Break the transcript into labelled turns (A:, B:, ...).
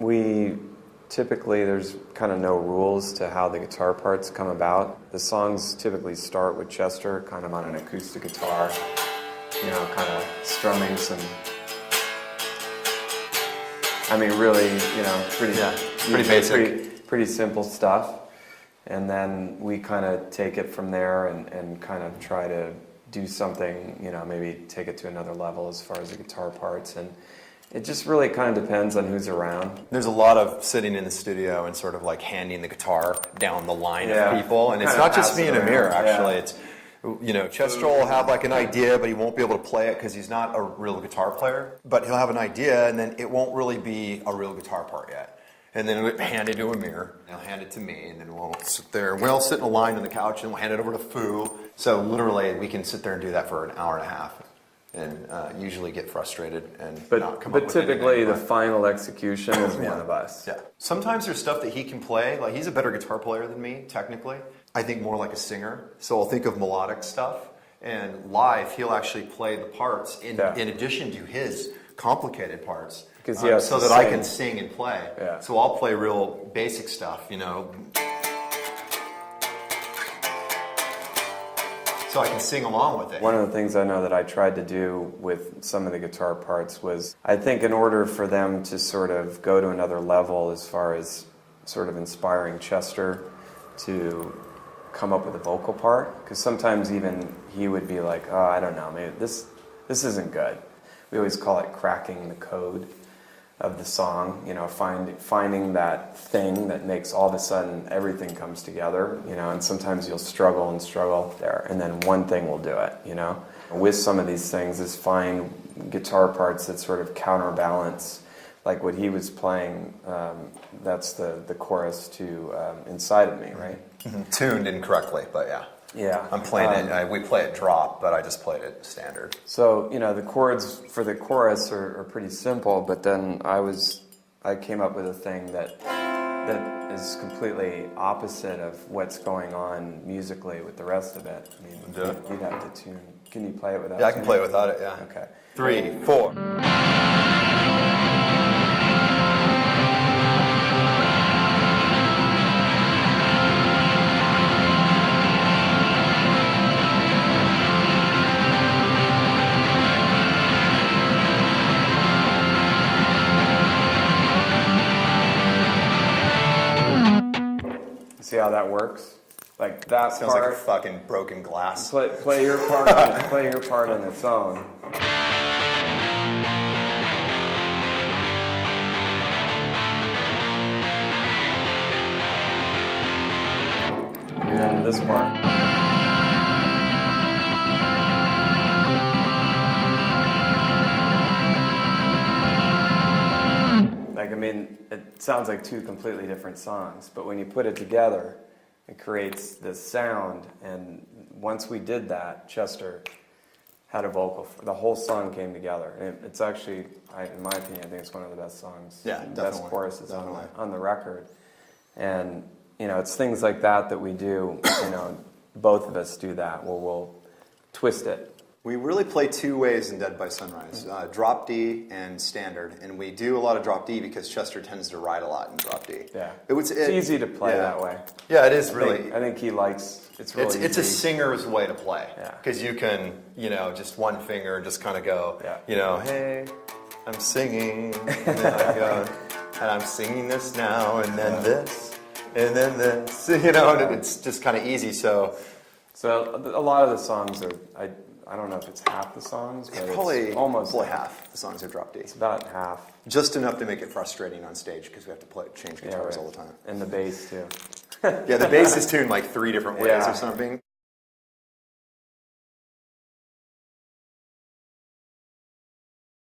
A: We typically, there's kind of no rules to how the guitar parts come about. The songs typically start with Chester kind of on an acoustic guitar, you know, kind of strumming some, I mean, really, you know, pretty basic, pretty simple stuff. And then we kind of take it from there and kind of try to do something, you know, maybe take it to another level as far as the guitar parts. And it just really kind of depends on who's around.
B: There's a lot of sitting in the studio and sort of like handing the guitar down the line of people. And it's not just me and Amir, actually. It's, you know, Chester will have like an idea, but he won't be able to play it because he's not a real guitar player. But he'll have an idea, and then it won't really be a real guitar part yet. And then we'll hand it to Amir, and he'll hand it to me, and then we'll sit there. We'll sit in a line on the couch, and we'll hand it over to Fu. So literally, we can sit there and do that for an hour and a half. And usually get frustrated and not come up with anything. But typically the final execution is one of us. Yeah. Sometimes there's stuff that he can play. Like, he's a better guitar player than me, technically. I think more like a singer. So I'll think of melodic stuff. And live, he'll actually play the parts in addition to his complicated parts. Because so that I can sing and play. Yeah. So I'll play real basic stuff, you know. So I can sing along with it. One of the things I know that I tried to do with some of the guitar parts was, I think in order for them to sort of go to another level as far as sort of inspiring Chester to come up with a vocal part, because sometimes even he would be like, oh, I don't know, maybe this isn't good. We always call it cracking the code of the song, you know, finding that thing that makes all of a sudden everything comes together, you know, and sometimes you'll struggle and struggle there, and then one thing will do it, you know. With some of these things is find guitar parts that sort of counterbalance, like what he was playing, that's the chorus to Inside of Me, right? Mm-hmm. Tuned incorrectly, but yeah. Yeah. I'm playing it, we play it drop, but I just played it standard. So, you know, the chords for the chorus are pretty simple, but then I came up with a thing that is completely opposite of what's going on musically with the rest of it. I mean, you'd have to tune. Can you play it without it? Yeah, I can play it without it, yeah. Okay. 3, 4. See how that works? Like that sounds part, like a fucking broken glass. Play your part. Play your part on its own. And then this part. Like, I mean, it sounds like two completely different songs, but when you put it together, it creates this sound, and once we did that, Chester had a vocal. The whole song came together. And it's actually, in my opinion, I think it's one of the best songs. Yeah, definitely. Best choruses on the record. And, you know, it's things like that we do, you know, both of us do that, where we'll twist it. We really play two ways in Dead by Sunrise, drop D and standard. And we do a lot of drop D because Chester tends to ride a lot in drop D. Yeah. It's easy to play that way. Yeah, it is really. I think he likes, it's really easy. It's a singer's way to play. Yeah. Because you can, you know, just one finger just kind of go, you know, hey, I'm singing, and then I go, and I'm singing this now, and then this, and then this, you know, and it's just kind of easy. So a lot of the songs are, I don't know if it's half the songs, but it's probably almost half the songs are drop D. It's about half. Just enough to make it frustrating on stage because we have to change guitars all the time. And the bass too. Yeah, the bass is tuned like 3 different ways or something.